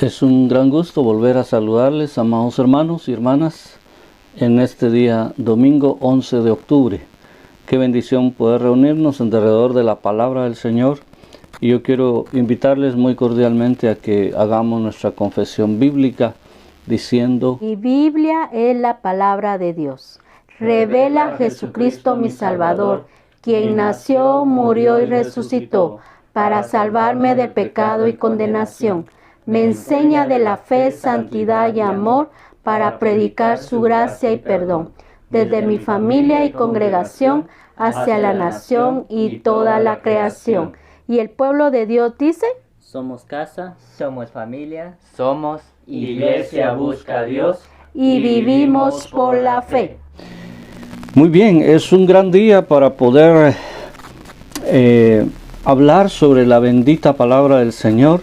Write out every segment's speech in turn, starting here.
Es un gran gusto volver a saludarles, amados hermanos y hermanas, en este día domingo 11 de octubre. Qué bendición poder reunirnos alrededor de la palabra del Señor. Y yo quiero invitarles muy cordialmente a que hagamos nuestra confesión bíblica diciendo: Mi Biblia es la palabra de Dios. Revela a Jesucristo mi Salvador, quien nació, murió y resucitó para salvarme del pecado y condenación. Me enseña de la fe, santidad y amor para predicar su gracia y perdón, desde mi familia y congregación hacia la nación y toda la creación. Y el pueblo de Dios dice: somos casa, somos familia, somos Iglesia Busca a Dios y vivimos por la fe. Muy bien, es un gran día para poder hablar sobre la bendita palabra del Señor.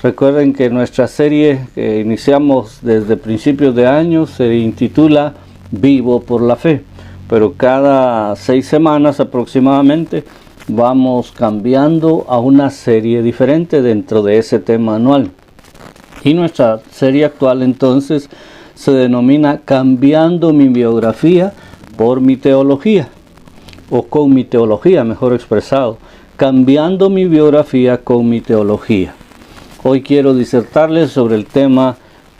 Recuerden que nuestra serie que iniciamos desde principios de año se intitula Vivo por la Fe, pero cada 6 semanas aproximadamente vamos cambiando a una serie diferente dentro de ese tema anual. Y nuestra serie actual entonces se denomina Cambiando mi biografía por mi teología, o con mi teología, mejor expresado. Cambiando mi biografía con mi teología. Hoy quiero disertarles sobre el tema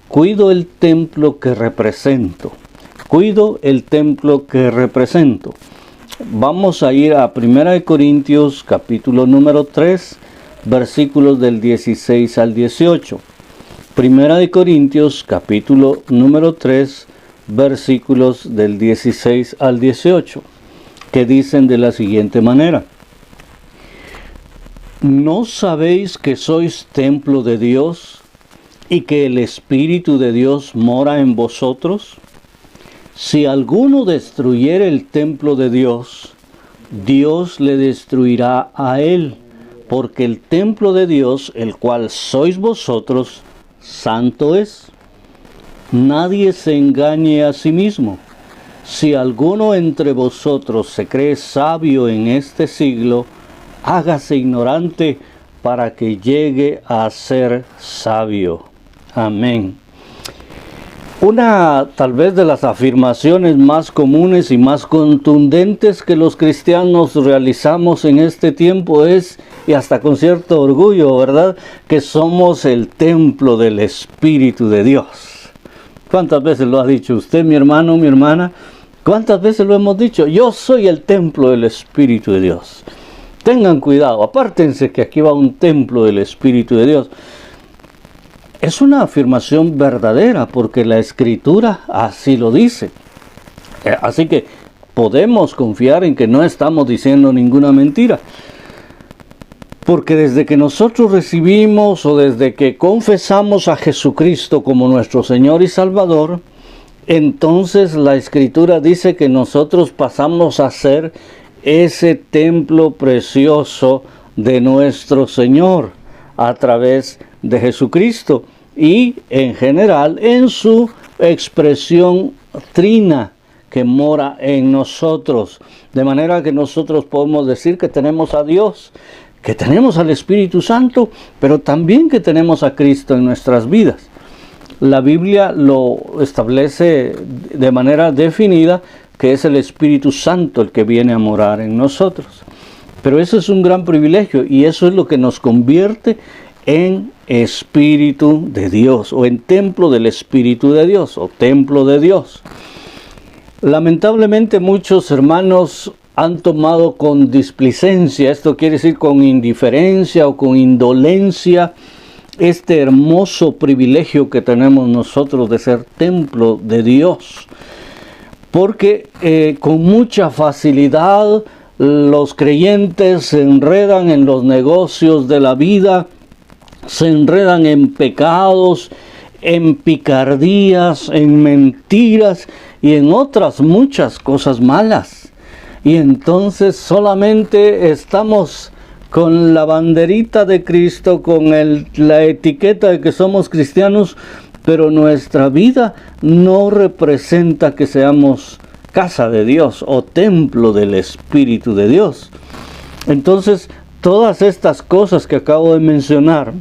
Cuido el templo que represento. Cuido el templo que represento. Vamos a ir a 1 Corintios capítulo número 3, versículos del 16 al 18. 1 Corintios capítulo número 3, versículos del 16 al 18, que dicen de la siguiente manera: ¿No sabéis que sois templo de Dios y que el Espíritu de Dios mora en vosotros? Si alguno destruyere el templo de Dios, Dios le destruirá a él, porque el templo de Dios, el cual sois vosotros, santo es. Nadie se engañe a sí mismo. Si alguno entre vosotros se cree sabio en este siglo, hágase ignorante para que llegue a ser sabio. Amén. Una tal vez de las afirmaciones más comunes y más contundentes que los cristianos realizamos en este tiempo es, y hasta con cierto orgullo, ¿verdad?, que somos el templo del Espíritu de Dios. ¿Cuántas veces lo ha dicho usted, mi hermano, mi hermana? ¿Cuántas veces lo hemos dicho? Yo soy el templo del Espíritu de Dios. Tengan cuidado, apártense que aquí va un templo del Espíritu de Dios. Es una afirmación verdadera porque la Escritura así lo dice. Así que podemos confiar en que no estamos diciendo ninguna mentira. Porque desde que nosotros recibimos o desde que confesamos a Jesucristo como nuestro Señor y Salvador, entonces la Escritura dice que nosotros pasamos a ser ese templo precioso de nuestro Señor a través de Jesucristo y en general en su expresión trina que mora en nosotros. De manera que nosotros podemos decir que tenemos a Dios, que tenemos al Espíritu Santo, pero también que tenemos a Cristo en nuestras vidas. La Biblia lo establece de manera definida, que es el Espíritu Santo el que viene a morar en nosotros. Pero eso es un gran privilegio y eso es lo que nos convierte en Espíritu de Dios o en templo del Espíritu de Dios o templo de Dios. Lamentablemente muchos hermanos han tomado con displicencia, esto quiere decir con indiferencia o con indolencia, este hermoso privilegio que tenemos nosotros de ser templo de Dios. Porque con mucha facilidad los creyentes se enredan en los negocios de la vida, se enredan en pecados, en picardías, en mentiras y en otras muchas cosas malas. Y entonces solamente estamos con la banderita de Cristo, con la etiqueta de que somos cristianos, pero nuestra vida no representa que seamos casa de Dios o templo del Espíritu de Dios. Entonces, todas estas cosas que acabo de mencionar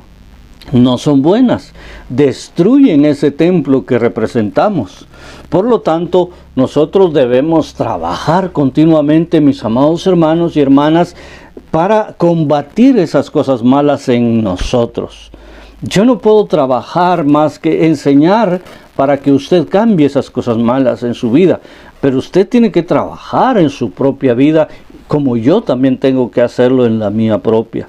no son buenas, destruyen ese templo que representamos. Por lo tanto, nosotros debemos trabajar continuamente, mis amados hermanos y hermanas, para combatir esas cosas malas en nosotros. Yo no puedo trabajar más que enseñar para que usted cambie esas cosas malas en su vida, pero usted tiene que trabajar en su propia vida, como yo también tengo que hacerlo en la mía propia.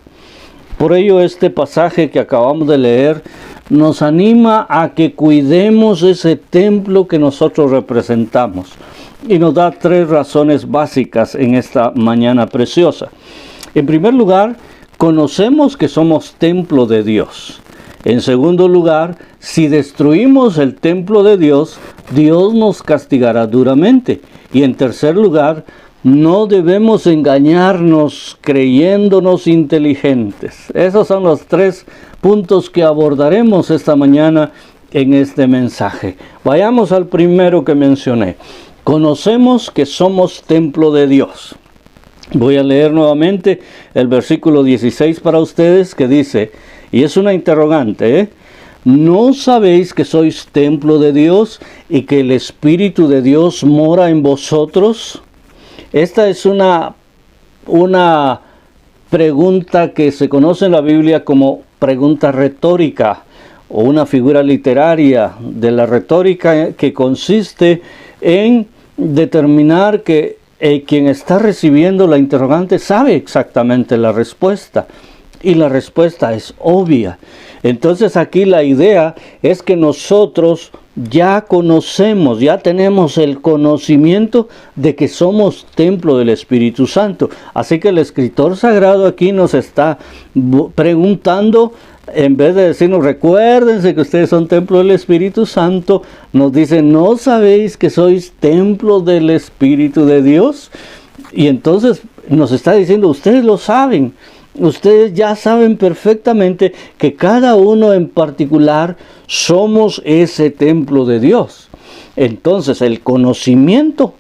Por ello, este pasaje que acabamos de leer nos anima a que cuidemos ese templo que nosotros representamos. Y nos da 3 razones básicas en esta mañana preciosa. En primer lugar, conocemos que somos templo de Dios. En segundo lugar, si destruimos el templo de Dios, Dios nos castigará duramente. Y en tercer lugar, no debemos engañarnos creyéndonos inteligentes. Esos son los 3 puntos que abordaremos esta mañana en este mensaje. Vayamos al primero que mencioné. Conocemos que somos templo de Dios. Voy a leer nuevamente el versículo 16 para ustedes, que dice, y es una interrogante, ¿no sabéis que sois templo de Dios y que el Espíritu de Dios mora en vosotros? Esta es una pregunta que se conoce en la Biblia como pregunta retórica o una figura literaria de la retórica que consiste en determinar que quien está recibiendo la interrogante sabe exactamente la respuesta. Y la respuesta es obvia. Entonces aquí la idea es que nosotros ya conocemos, ya tenemos el conocimiento de que somos templo del Espíritu Santo. Así que el escritor sagrado aquí nos está preguntando, en vez de decirnos, recuérdense que ustedes son templo del Espíritu Santo, nos dice, ¿no sabéis que sois templo del Espíritu de Dios? Y entonces nos está diciendo, ustedes lo saben. Ustedes ya saben perfectamente que cada uno en particular somos ese templo de Dios. Entonces el conocimiento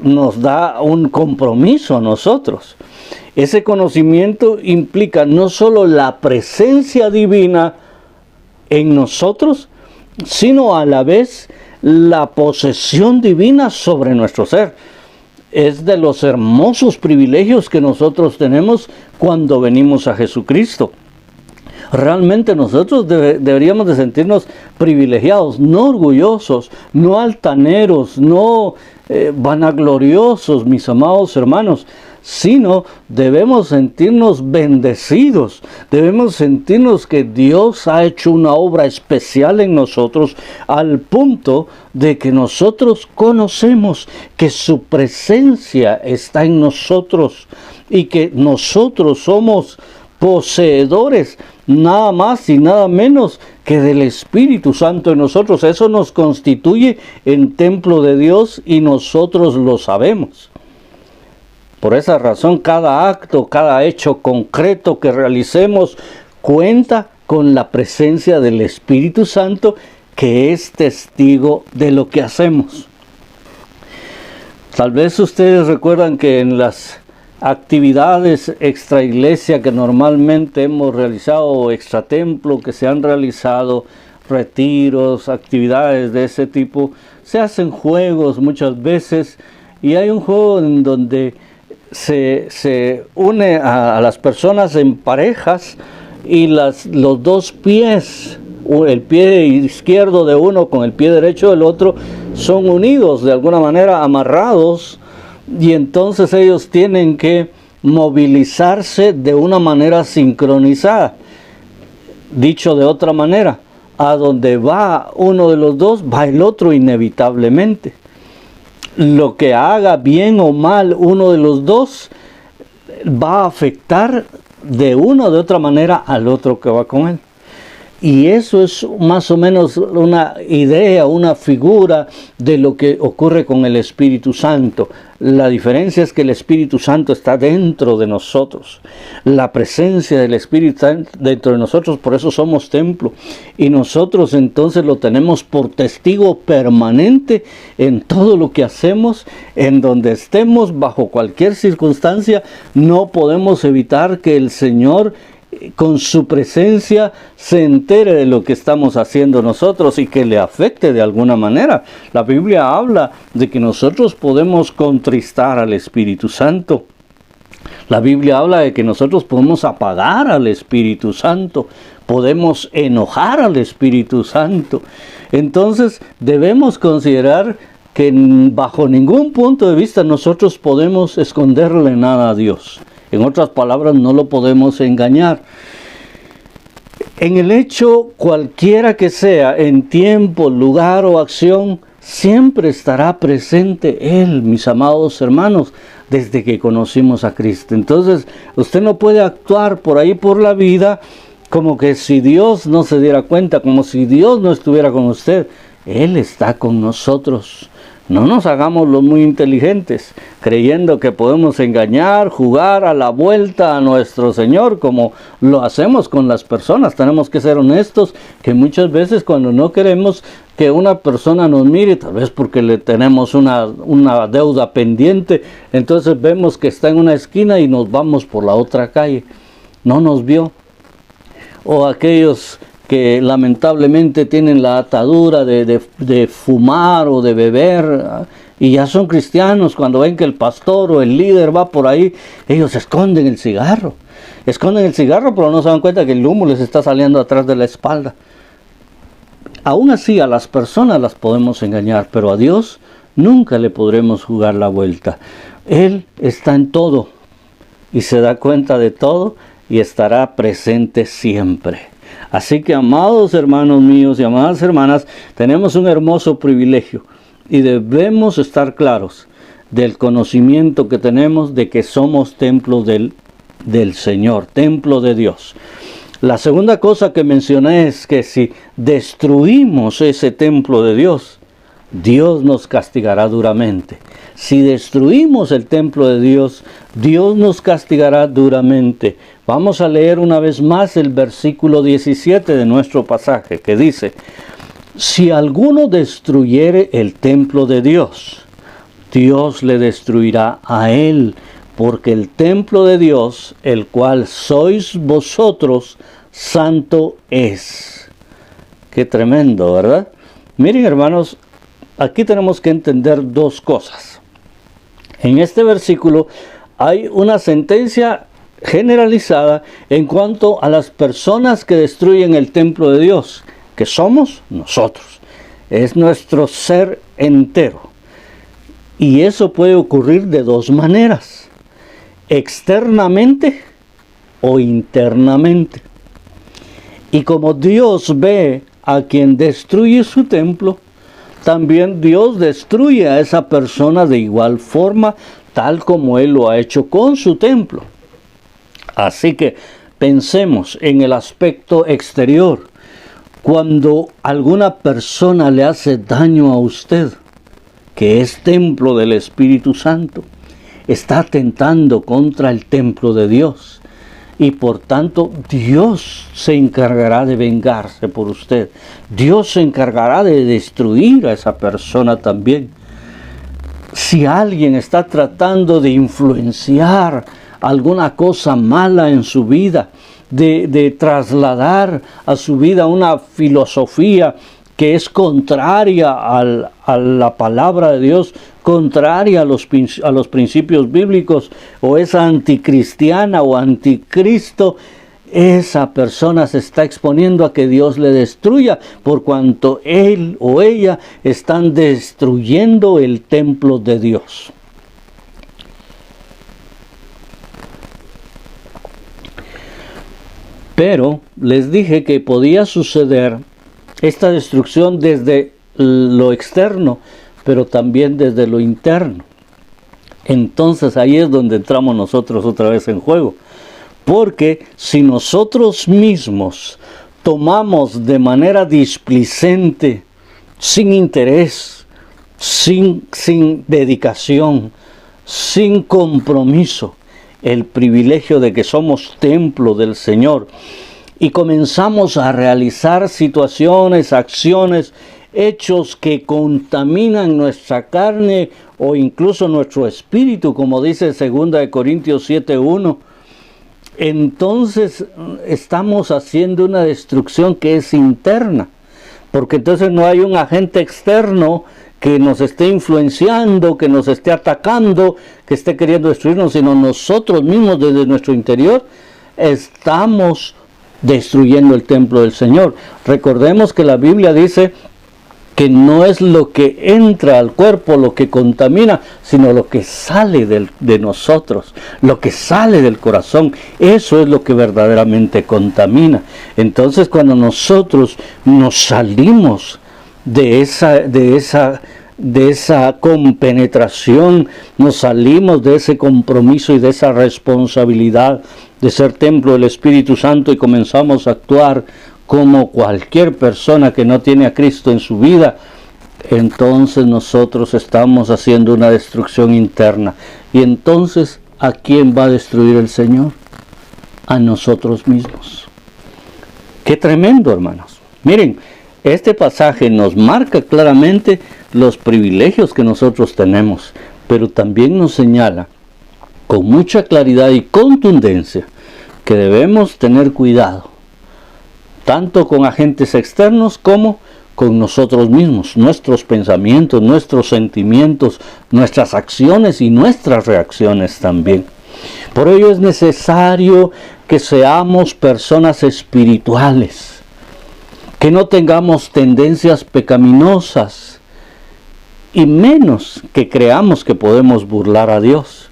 nos da un compromiso a nosotros. Ese conocimiento implica no solo la presencia divina en nosotros, sino a la vez la posesión divina sobre nuestro ser. Es de los hermosos privilegios que nosotros tenemos cuando venimos a Jesucristo. Realmente nosotros deberíamos de sentirnos privilegiados, no orgullosos, no altaneros, no vanagloriosos, mis amados hermanos, sino debemos sentirnos bendecidos, debemos sentirnos que Dios ha hecho una obra especial en nosotros al punto de que nosotros conocemos que su presencia está en nosotros y que nosotros somos poseedores nada más y nada menos que del Espíritu Santo en nosotros. Eso nos constituye en templo de Dios y nosotros lo sabemos. Por esa razón, cada acto, cada hecho concreto que realicemos cuenta con la presencia del Espíritu Santo, que es testigo de lo que hacemos. Tal vez ustedes recuerdan que en las actividades extra iglesia que normalmente hemos realizado, o extra templo que se han realizado, retiros, actividades de ese tipo, se hacen juegos muchas veces, y hay un juego en donde se une a las personas en parejas, y los 2 pies, el pie izquierdo de uno con el pie derecho del otro, son unidos de alguna manera, amarrados, y entonces ellos tienen que movilizarse de una manera sincronizada. Dicho de otra manera, a donde va uno de los dos, va el otro inevitablemente. Lo que haga bien o mal uno de los dos va a afectar de una o de otra manera al otro que va con él. Y eso es más o menos una idea, una figura de lo que ocurre con el Espíritu Santo. La diferencia es que el Espíritu Santo está dentro de nosotros. La presencia del Espíritu Santo dentro de nosotros, por eso somos templo. Y nosotros entonces lo tenemos por testigo permanente en todo lo que hacemos, en donde estemos, bajo cualquier circunstancia. No podemos evitar que el Señor con su presencia se entere de lo que estamos haciendo nosotros y que le afecte de alguna manera. La Biblia habla de que nosotros podemos contristar al Espíritu Santo. La Biblia habla de que nosotros podemos apagar al Espíritu Santo, podemos enojar al Espíritu Santo. Entonces debemos considerar que bajo ningún punto de vista nosotros podemos esconderle nada a Dios. En otras palabras, no lo podemos engañar. En el hecho cualquiera que sea, en tiempo, lugar o acción, siempre estará presente Él, mis amados hermanos, desde que conocimos a Cristo. Entonces, usted no puede actuar por ahí por la vida como que si Dios no se diera cuenta, como si Dios no estuviera con usted. Él está con nosotros. No nos hagamos los muy inteligentes, creyendo que podemos engañar, jugar a la vuelta a nuestro Señor, como lo hacemos con las personas. Tenemos que ser honestos, que muchas veces cuando no queremos que una persona nos mire, tal vez porque le tenemos una deuda pendiente, entonces vemos que está en una esquina y nos vamos por la otra calle. No nos vio. O aquellos que lamentablemente tienen la atadura de fumar o de beber y ya son cristianos, cuando ven que el pastor o el líder va por ahí, ellos esconden el cigarro, pero no se dan cuenta que el humo les está saliendo atrás de la espalda. Aún así a las personas las podemos engañar, pero a Dios nunca le podremos jugar la vuelta. Él está en todo y se da cuenta de todo y estará presente siempre. Así que, amados hermanos míos y amadas hermanas, tenemos un hermoso privilegio y debemos estar claros del conocimiento que tenemos de que somos templos del Señor, templo de Dios. La segunda cosa que mencioné es que si destruimos ese templo de Dios, Dios nos castigará duramente. Si destruimos el templo de Dios, Dios nos castigará duramente. Vamos a leer una vez más el versículo 17 de nuestro pasaje, que dice: si alguno destruyere el templo de Dios, Dios le destruirá a él, porque el templo de Dios, el cual sois vosotros, santo es. Qué tremendo, ¿verdad? Miren, hermanos, aquí tenemos que entender dos cosas. En este versículo hay una sentencia generalizada en cuanto a las personas que destruyen el templo de Dios, que somos nosotros. Es nuestro ser entero. Y eso puede ocurrir de dos maneras: externamente o internamente. Y como Dios ve a quien destruye su templo, también Dios destruye a esa persona de igual forma, tal como Él lo ha hecho con su templo. Así que pensemos en el aspecto exterior. Cuando alguna persona le hace daño a usted, que es templo del Espíritu Santo, está atentando contra el templo de Dios. Y por tanto, Dios se encargará de vengarse por usted. Dios se encargará de destruir a esa persona también. Si alguien está tratando de influenciar alguna cosa mala en su vida, de trasladar a su vida una filosofía que es contraria a la palabra de Dios, contraria a los principios bíblicos, o es anticristiana o anticristo, esa persona se está exponiendo a que Dios le destruya, por cuanto él o ella están destruyendo el templo de Dios. Pero les dije que podía suceder esta destrucción desde lo externo, pero también desde lo interno. Entonces ahí es donde entramos nosotros otra vez en juego. Porque si nosotros mismos tomamos de manera displicente, sin interés, sin dedicación, sin compromiso, el privilegio de que somos templo del Señor, y comenzamos a realizar situaciones, acciones, hechos que contaminan nuestra carne o incluso nuestro espíritu, como dice 2 Corintios 7:1, entonces estamos haciendo una destrucción que es interna, porque entonces no hay un agente externo que nos esté influenciando, que nos esté atacando, que esté queriendo destruirnos, sino nosotros mismos desde nuestro interior estamos destruyendo el templo del Señor. Recordemos que la Biblia dice que no es lo que entra al cuerpo lo que contamina, sino lo que sale de nosotros, lo que sale del corazón. Eso es lo que verdaderamente contamina. Entonces, cuando nosotros nos salimos de esa compenetración, nos salimos de ese compromiso y de esa responsabilidad de ser templo del Espíritu Santo y comenzamos a actuar como cualquier persona que no tiene a Cristo en su vida, entonces nosotros estamos haciendo una destrucción interna. Y entonces, ¿a quién va a destruir el Señor? A nosotros mismos. ¡Qué tremendo, hermanos! Miren, este pasaje nos marca claramente los privilegios que nosotros tenemos, pero también nos señala con mucha claridad y contundencia que debemos tener cuidado, tanto con agentes externos como con nosotros mismos, nuestros pensamientos, nuestros sentimientos, nuestras acciones y nuestras reacciones también. Por ello es necesario que seamos personas espirituales, que no tengamos tendencias pecaminosas y menos que creamos que podemos burlar a Dios.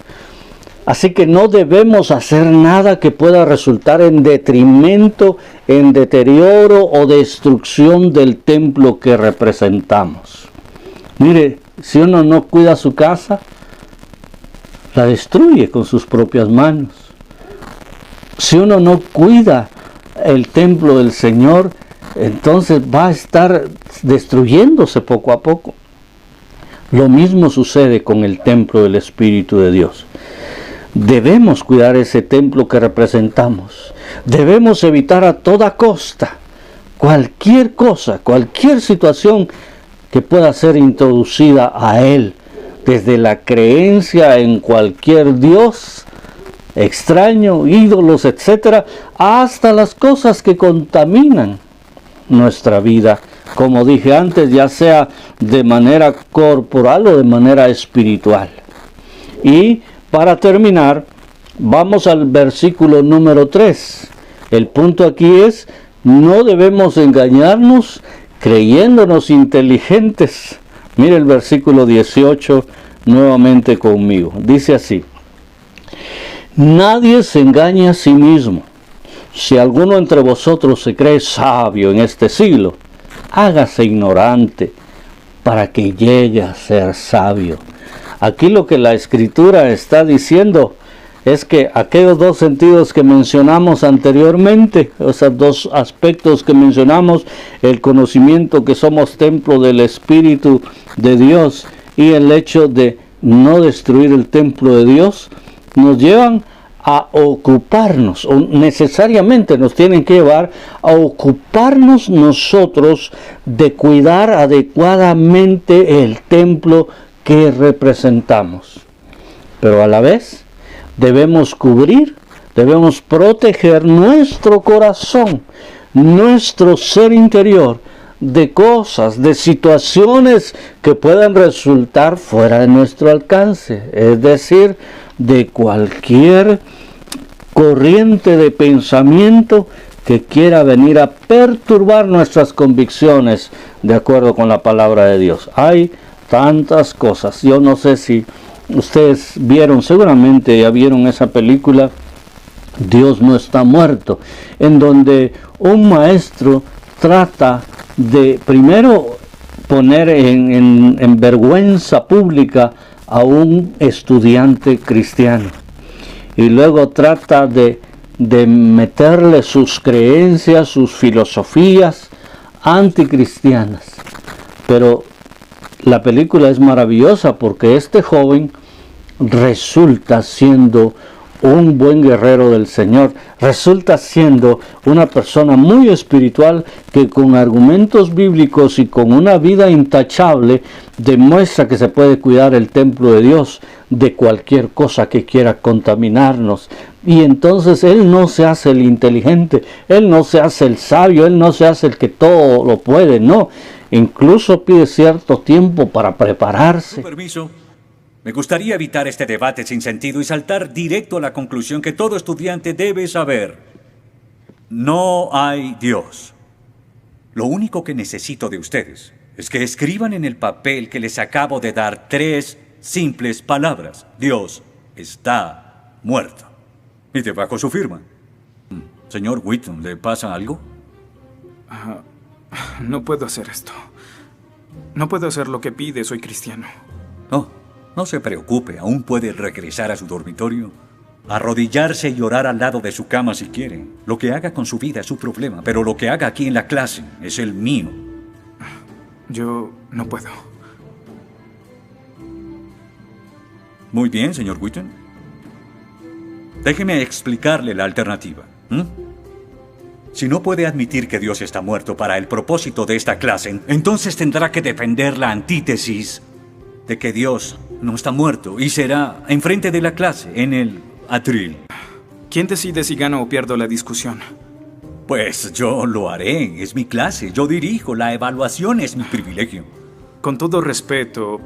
Así que no debemos hacer nada que pueda resultar en detrimento, en deterioro o destrucción del templo que representamos. Mire, si uno no cuida su casa, la destruye con sus propias manos. Si uno no cuida el templo del Señor, entonces va a estar destruyéndose poco a poco. Lo mismo sucede con el templo del Espíritu de Dios. Debemos cuidar ese templo que representamos. Debemos evitar a toda costa cualquier cosa, cualquier situación que pueda ser introducida a él, desde la creencia en cualquier dios extraño, ídolos, etc., hasta las cosas que contaminan nuestra vida, como dije antes, ya sea de manera corporal o de manera espiritual. Y para terminar, vamos al versículo número 3. El punto aquí es, no debemos engañarnos creyéndonos inteligentes. Mire el versículo 18 nuevamente conmigo. Dice así: nadie se engaña a sí mismo. Si alguno entre vosotros se cree sabio en este siglo, hágase ignorante para que llegue a ser sabio. Aquí lo que la Escritura está diciendo es que aquellos dos sentidos que mencionamos anteriormente, esos dos aspectos que mencionamos, el conocimiento que somos templo del Espíritu de Dios y el hecho de no destruir el templo de Dios, nos llevan a ocuparnos, o necesariamente nos tienen que llevar a ocuparnos nosotros de cuidar adecuadamente el templo que representamos. Pero a la vez debemos cubrir, debemos proteger nuestro corazón, nuestro ser interior de cosas, de situaciones que puedan resultar fuera de nuestro alcance, es decir, de cualquier corriente de pensamiento que quiera venir a perturbar nuestras convicciones de acuerdo con la palabra de Dios. Hay tantas cosas. Yo no sé si ustedes vieron, seguramente ya vieron esa película Dios no está muerto, en donde un maestro trata de primero poner en vergüenza pública a un estudiante cristiano y luego trata de meterle sus creencias, sus filosofías anticristianas. Pero la película es maravillosa porque este joven resulta siendo un buen guerrero del Señor. Resulta siendo una persona muy espiritual que con argumentos bíblicos y con una vida intachable demuestra que se puede cuidar el templo de Dios de cualquier cosa que quiera contaminarnos. Y entonces él no se hace el inteligente, él no se hace el sabio, él no se hace el que todo lo puede, no. Incluso pide cierto tiempo para prepararse. Con permiso, me gustaría evitar este debate sin sentido y saltar directo a la conclusión que todo estudiante debe saber. No hay Dios. Lo único que necesito de ustedes es que escriban en el papel que les acabo de dar 3 simples palabras. Dios está muerto. Y debajo su firma. Señor Whitton, ¿le pasa algo? No puedo hacer esto. No puedo hacer lo que pide, soy cristiano. No, no se preocupe, aún puede regresar a su dormitorio, arrodillarse y orar al lado de su cama si quiere. Lo que haga con su vida es su problema, pero lo que haga aquí en la clase es el mío. Yo no puedo. Muy bien, señor Whitton. Déjeme explicarle la alternativa. Si no puede admitir que Dios está muerto para el propósito de esta clase, entonces tendrá que defender la antítesis de que Dios no está muerto y será enfrente de la clase, en el atril. ¿Quién decide si gano o pierdo la discusión? Pues yo lo haré, es mi clase, yo dirijo, la evaluación es mi privilegio. Con todo respeto,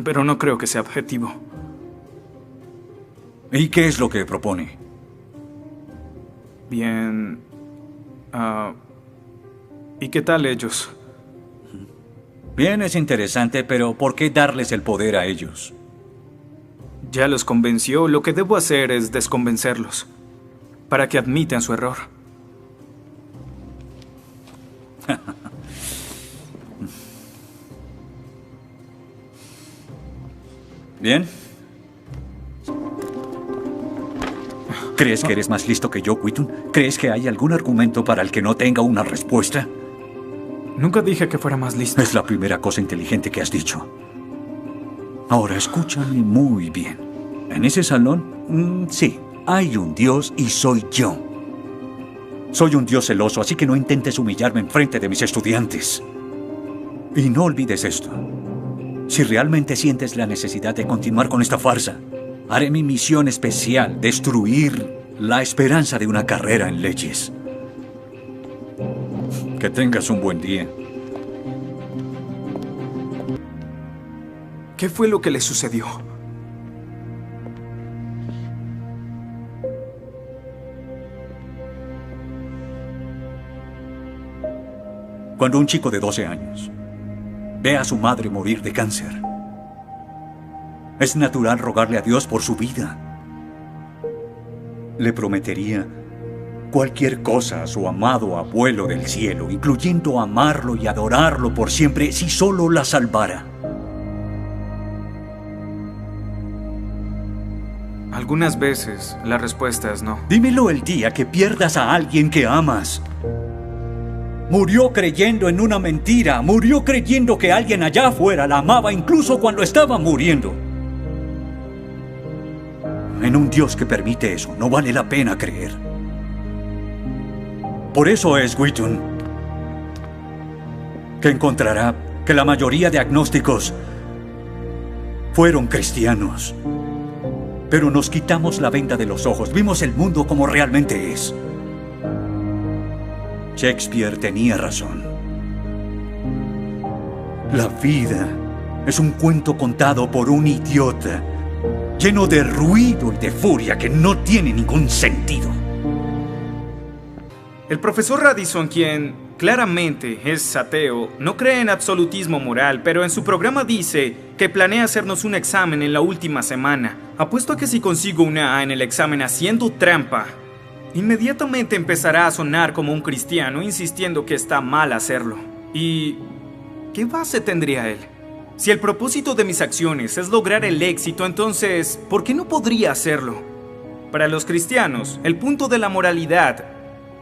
pero no creo que sea objetivo. ¿Y qué es lo que propone? Bien. ¿Y qué tal ellos? Bien, es interesante, pero ¿por qué darles el poder a ellos? Ya los convenció, lo que debo hacer es desconvencerlos, para que admitan su error. Bien. ¿Crees que eres más listo que yo, Whitton? ¿Crees que hay algún argumento para el que no tenga una respuesta? Nunca dije que fuera más listo. Es la primera cosa inteligente que has dicho. Ahora, escúchame muy bien. En ese salón, sí, hay un Dios y soy yo. Soy un Dios celoso, así que no intentes humillarme en frente de mis estudiantes. Y no olvides esto. Si realmente sientes la necesidad de continuar con esta farsa, haré mi misión especial, destruir la esperanza de una carrera en leyes. Que tengas un buen día. ¿Qué fue lo que le sucedió? Cuando un chico de 12 años ve a su madre morir de cáncer, es natural rogarle a Dios por su vida. Le prometería cualquier cosa a su amado abuelo del cielo, incluyendo amarlo y adorarlo por siempre, si solo la salvara. Algunas veces la respuesta es no. Dímelo el día que pierdas a alguien que amas. Murió creyendo en una mentira, murió creyendo que alguien allá afuera la amaba incluso cuando estaba muriendo. En un Dios que permite eso, no vale la pena creer. Por eso es, Whitton, que encontrará que la mayoría de agnósticos fueron cristianos. Pero nos quitamos la venda de los ojos, vimos el mundo como realmente es. Shakespeare tenía razón. La vida es un cuento contado por un idiota, lleno de ruido y de furia que no tiene ningún sentido. El profesor Radisson, quien claramente es ateo, no cree en absolutismo moral, pero en su programa dice que planea hacernos un examen en la última semana. Apuesto a que si consigo una A en el examen haciendo trampa, inmediatamente empezará a sonar como un cristiano, insistiendo que está mal hacerlo. ¿Y qué base tendría él? Si el propósito de mis acciones es lograr el éxito, entonces, ¿por qué no podría hacerlo? Para los cristianos, el punto de la moralidad,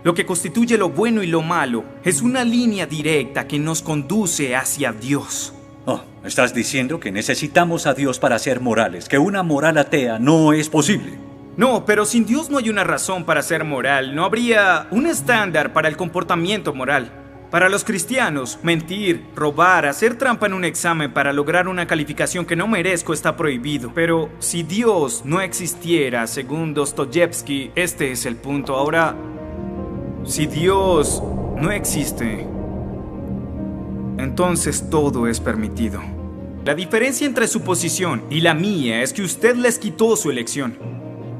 lo que constituye lo bueno y lo malo, es una línea directa que nos conduce hacia Dios. Oh, estás diciendo que necesitamos a Dios para ser morales, que una moral atea no es posible. No, pero sin Dios no hay una razón para ser moral. No habría un estándar para el comportamiento moral. Para los cristianos, mentir, robar, hacer trampa en un examen para lograr una calificación que no merezco está prohibido. Pero si Dios no existiera, según Dostoyevsky, este es el punto. Ahora, si Dios no existe, entonces todo es permitido. La diferencia entre su posición y la mía es que usted les quitó su elección.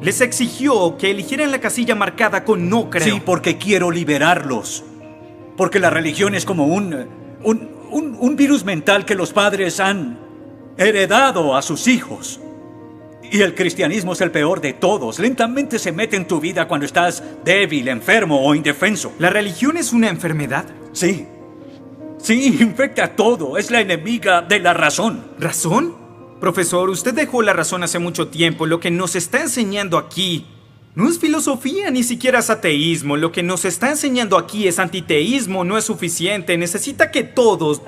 Les exigió que eligieran la casilla marcada con no creo. Sí, porque quiero liberarlos. Porque la religión es como un virus mental que los padres han heredado a sus hijos. Y el cristianismo es el peor de todos. Lentamente se mete en tu vida cuando estás débil, enfermo o indefenso. ¿La religión es una enfermedad? Sí. Sí, infecta todo. Es la enemiga de la razón. ¿Razón? Profesor, usted dejó la razón hace mucho tiempo. Lo que nos está enseñando aquí no es filosofía, ni siquiera es ateísmo. Lo que nos está enseñando aquí es antiteísmo. No es suficiente. Necesita que todos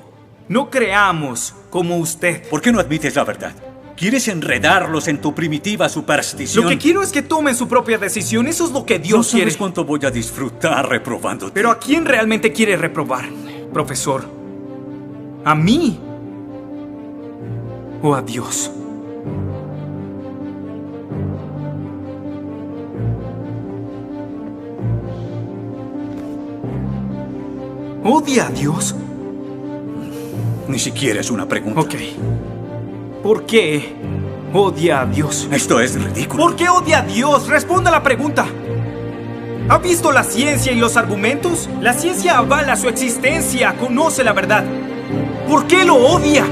no creamos como usted. ¿Por qué no admites la verdad? ¿Quieres enredarlos en tu primitiva superstición? Lo que quiero es que tomen su propia decisión. Eso es lo que Dios quiere. No sabes cuánto voy a disfrutar reprobándote. Pero ¿a quién realmente quiere reprobar, profesor? ¿A mí o a Dios? ¿Odia a Dios? Ni siquiera es una pregunta. Ok. ¿Por qué odia a Dios? Esto es ridículo. ¿Por qué odia a Dios? Responda la pregunta. ¿Ha visto la ciencia y los argumentos? La ciencia avala su existencia, conoce la verdad. ¿Por qué lo odia?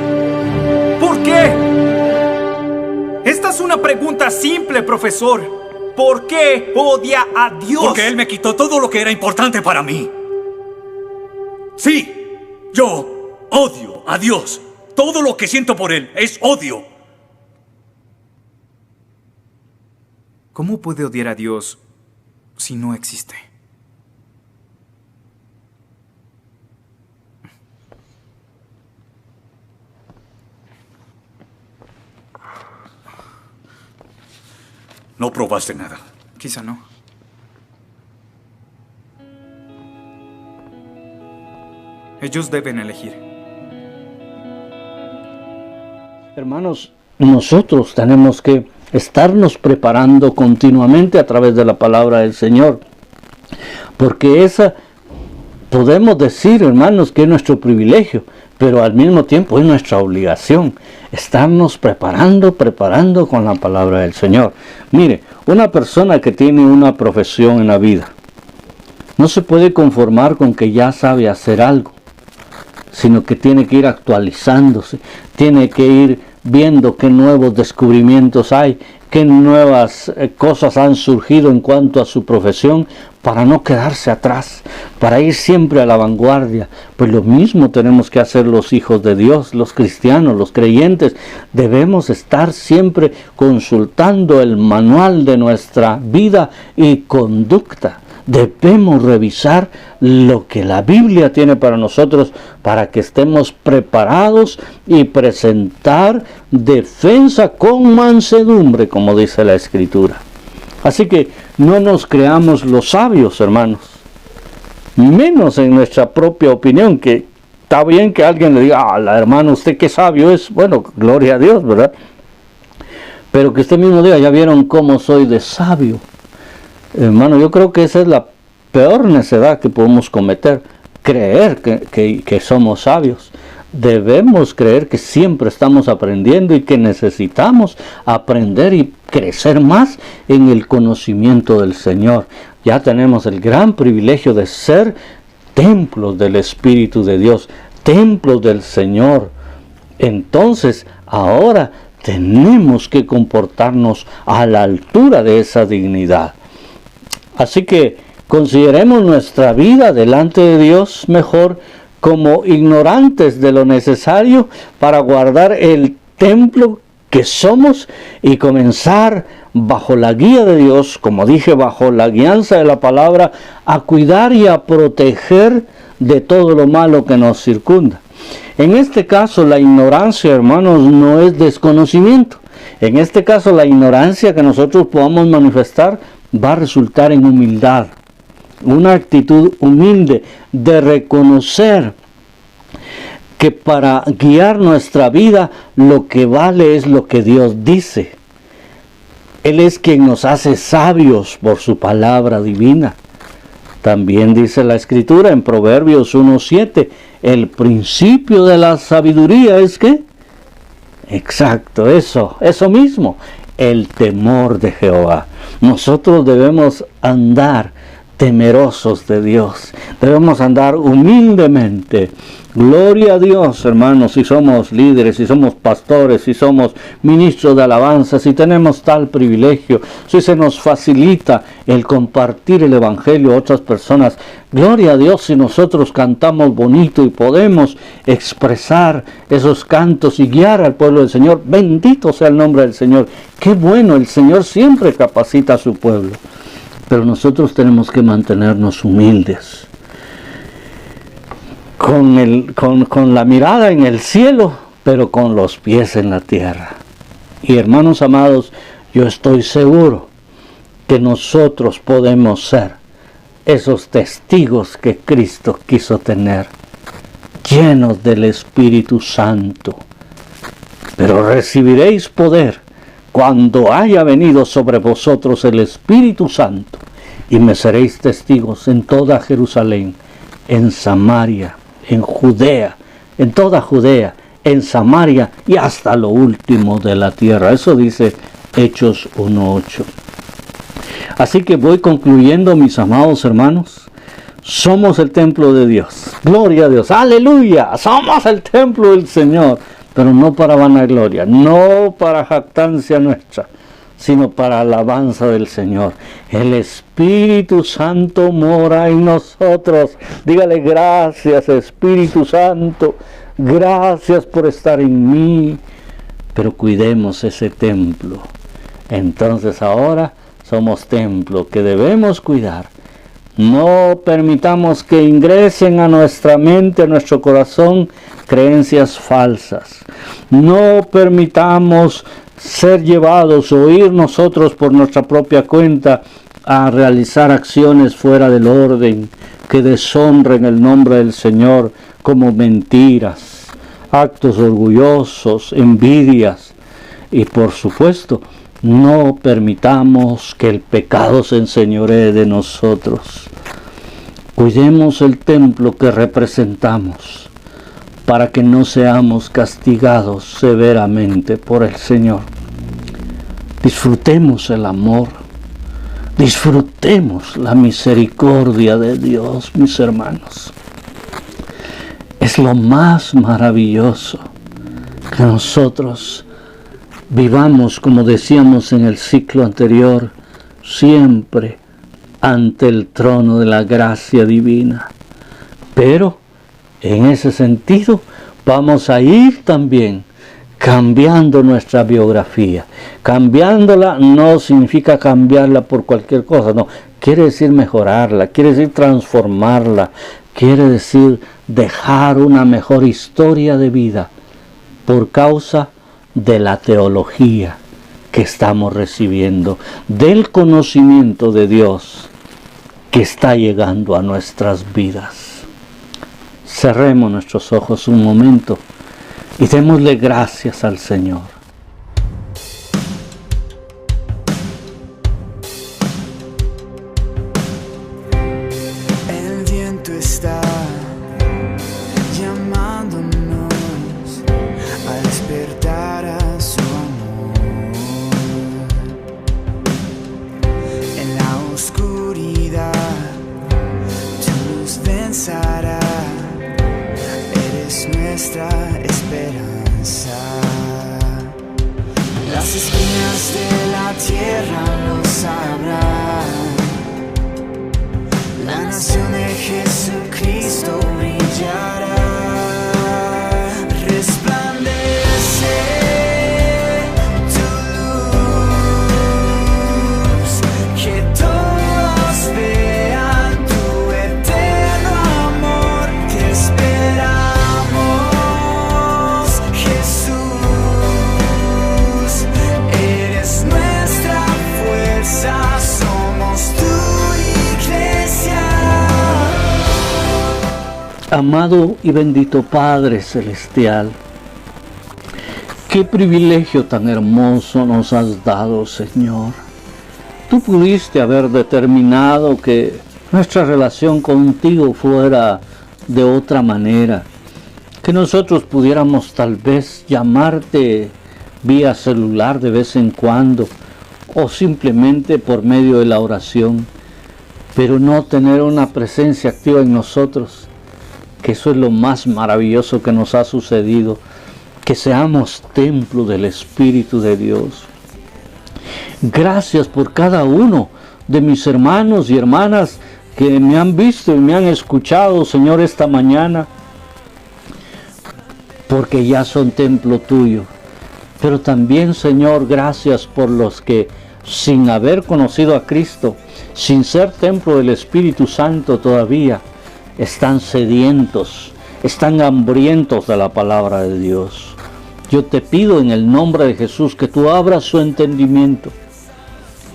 ¿Por qué? Esta es una pregunta simple, profesor. ¿Por qué odia a Dios? Porque Él me quitó todo lo que era importante para mí. Sí, yo odio a Dios. Todo lo que siento por Él es odio. ¿Cómo puede odiar a Dios si no existe? No probaste nada. Quizá no. Ellos deben elegir. Hermanos, nosotros tenemos que estarnos preparando continuamente a través de la palabra del Señor. Porque esa, podemos decir, hermanos, que es nuestro privilegio, pero al mismo tiempo es nuestra obligación. Estarnos preparando con la palabra del Señor. Mire, una persona que tiene una profesión en la vida, no se puede conformar con que ya sabe hacer algo, sino que tiene que ir actualizándose, tiene que ir viendo qué nuevos descubrimientos hay, qué nuevas cosas han surgido en cuanto a su profesión, para no quedarse atrás, para ir siempre a la vanguardia. Pues lo mismo tenemos que hacer los hijos de Dios, los cristianos, los creyentes. Debemos estar siempre consultando el manual de nuestra vida y conducta. Debemos revisar lo que la Biblia tiene para nosotros, para que estemos preparados y presentar defensa con mansedumbre, como dice la Escritura. Así que no nos creamos los sabios, hermanos, menos en nuestra propia opinión, que está bien que alguien le diga, hermano, usted qué sabio es. Bueno, gloria a Dios, ¿verdad? Pero que usted mismo diga, ya vieron cómo soy de sabio. Hermano, yo creo que esa es la peor necedad que podemos cometer, creer que somos sabios. Debemos creer que siempre estamos aprendiendo y que necesitamos aprender y crecer más en el conocimiento del Señor. Ya tenemos el gran privilegio de ser templos del Espíritu de Dios, templos del Señor. Entonces, ahora tenemos que comportarnos a la altura de esa dignidad. Así que consideremos nuestra vida delante de Dios mejor como ignorantes de lo necesario para guardar el templo que somos y comenzar bajo la guía de Dios, como dije, bajo la guianza de la palabra, a cuidar y a proteger de todo lo malo que nos circunda. En este caso, la ignorancia, hermanos, no es desconocimiento. En este caso, la ignorancia que nosotros podamos manifestar va a resultar en humildad, una actitud humilde de reconocer que para guiar nuestra vida lo que vale es lo que Dios dice. Él es quien nos hace sabios por su palabra divina. También dice la Escritura en Proverbios 1:7, el principio de la sabiduría es ¿qué? Exacto, eso mismo, el temor de Jehová. Nosotros debemos andar temerosos de Dios, debemos andar humildemente. Gloria a Dios, hermanos, si somos líderes, si somos pastores, si somos ministros de alabanza, si tenemos tal privilegio, si se nos facilita el compartir el evangelio a otras personas. Gloria a Dios si nosotros cantamos bonito y podemos expresar esos cantos y guiar al pueblo del Señor. Bendito sea el nombre del Señor. Qué bueno, el Señor siempre capacita a su pueblo. Pero nosotros tenemos que mantenernos humildes, con la mirada en el cielo, pero con los pies en la tierra. Y hermanos amados, yo estoy seguro que nosotros podemos ser esos testigos que Cristo quiso tener, llenos del Espíritu Santo. Pero recibiréis poder cuando haya venido sobre vosotros el Espíritu Santo, y me seréis testigos en toda Jerusalén, en Samaria, en Judea, en toda Judea, en Samaria y hasta lo último de la tierra. Eso dice Hechos 1:8. Así que voy concluyendo, mis amados hermanos. Somos el templo de Dios. Gloria a Dios. Aleluya. Somos el templo del Señor. Pero no para vanagloria, no para jactancia nuestra, sino para alabanza del Señor. El Espíritu Santo mora en nosotros. Dígale gracias, Espíritu Santo. Gracias por estar en mí. Pero cuidemos ese templo. Entonces ahora somos templo que debemos cuidar. No permitamos que ingresen a nuestra mente, a nuestro corazón, creencias falsas. No permitamos ser llevados o ir nosotros por nuestra propia cuenta a realizar acciones fuera del orden, que deshonren el nombre del Señor, como mentiras, actos orgullosos, envidias. Y por supuesto, no permitamos que el pecado se enseñoree de nosotros. Cuidemos el templo que representamos para que no seamos castigados severamente por el Señor. Disfrutemos el amor, disfrutemos la misericordia de Dios, mis hermanos. Es lo más maravilloso que nosotros vivamos, como decíamos en el ciclo anterior, siempre ante el trono de la gracia divina. Pero en ese sentido vamos a ir también cambiando nuestra biografía. Cambiándola no significa cambiarla por cualquier cosa, no. Quiere decir mejorarla, quiere decir transformarla, quiere decir dejar una mejor historia de vida por causa de la teología que estamos recibiendo, del conocimiento de Dios que está llegando a nuestras vidas. Cerremos nuestros ojos un momento y démosle gracias al Señor. El viento está llamándonos a despertar a su amor. En la oscuridad tu luz vencerá. Eres nuestra esperanza. Las espinas de la tierra lo sabrán. La nación de Jesucristo brillará. Resplandece tu luz, que todos vean tu eterno amor. Te esperamos, Jesús. Amado y bendito Padre Celestial, qué privilegio tan hermoso nos has dado, Señor. Tú pudiste haber determinado que nuestra relación contigo fuera de otra manera, que nosotros pudiéramos tal vez llamarte vía celular de vez en cuando o simplemente por medio de la oración, pero no tener una presencia activa en nosotros, que eso es lo más maravilloso que nos ha sucedido, que seamos templo del Espíritu de Dios. Gracias por cada uno de mis hermanos y hermanas que me han visto y me han escuchado, Señor, esta mañana, porque ya son templo tuyo. Pero también, Señor, gracias por los que, sin haber conocido a Cristo, sin ser templo del Espíritu Santo todavía, están sedientos, están hambrientos de la palabra de Dios. Yo te pido en el nombre de Jesús que tú abras su entendimiento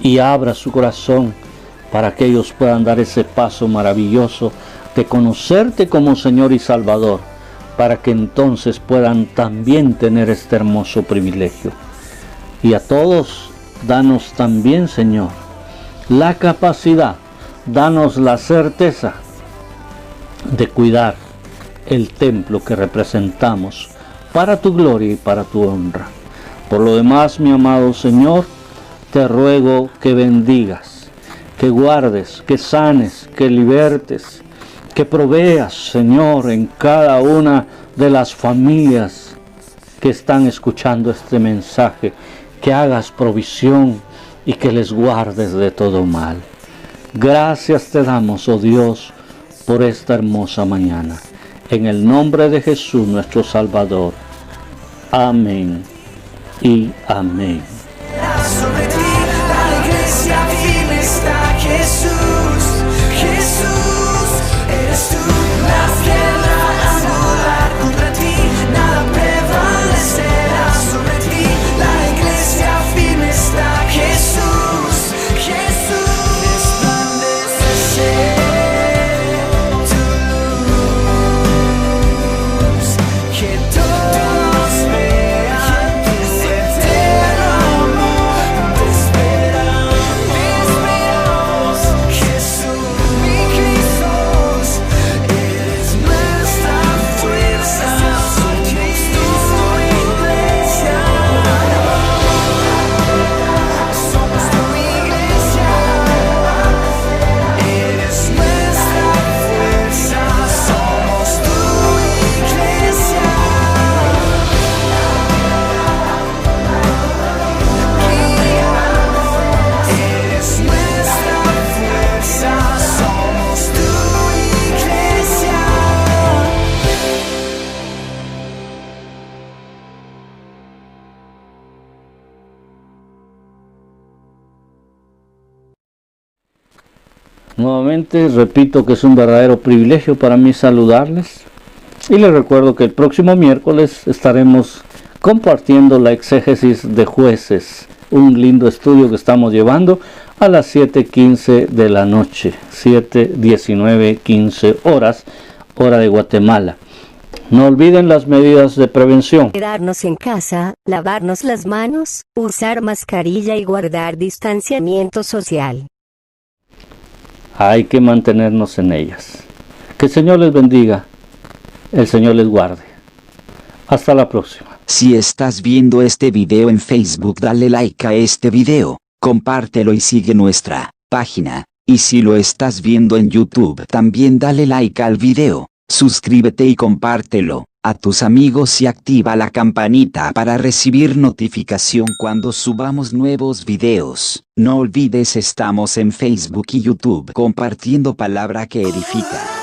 y abras su corazón para que ellos puedan dar ese paso maravilloso de conocerte como Señor y Salvador, para que entonces puedan también tener este hermoso privilegio. Y a todos, danos también, Señor, la capacidad, danos la certeza de cuidar el templo que representamos para tu gloria y para tu honra. Por lo demás, mi amado Señor, te ruego que bendigas, que guardes, que sanes, que libertes, que proveas, Señor, en cada una de las familias que están escuchando este mensaje, que hagas provisión y que les guardes de todo mal. Gracias te damos, oh Dios, por esta hermosa mañana. En el nombre de Jesús, nuestro Salvador. Amén y amén. Sobre ti la iglesia firme está. Jesús, Jesús, eres tú la piedra angular. Contra ti nada prevalecerá. Sobre ti la iglesia firme está. Jesús, Jesús, resplandece tu luz, que todos vean tu eterno amor. Te esperamos, Jesús, mi Jesús, eres nuestra fuerza, somos tu iglesia, somos tu iglesia, eres nuestra fuerza, somos tu iglesia. Eres nuestra fuerza, somos tu iglesia. Nuevamente repito que es un verdadero privilegio para mí saludarles y les recuerdo que el próximo miércoles estaremos compartiendo la exégesis de Jueces, un lindo estudio que estamos llevando a las 7:15 de la noche, 7:19:15 horas, hora de Guatemala. No olviden las medidas de prevención. Quedarnos en casa, lavarnos las manos, usar mascarilla y guardar distanciamiento social. Hay que mantenernos en ellas. Que el Señor les bendiga, el Señor les guarde. Hasta la próxima. Si estás viendo este video en Facebook, dale like a este video, compártelo y sigue nuestra página. Y si lo estás viendo en YouTube, también dale like al video, suscríbete y compártelo a tus amigos y activa la campanita para recibir notificación cuando subamos nuevos videos. No olvides, estamos en Facebook y YouTube compartiendo palabra que edifica.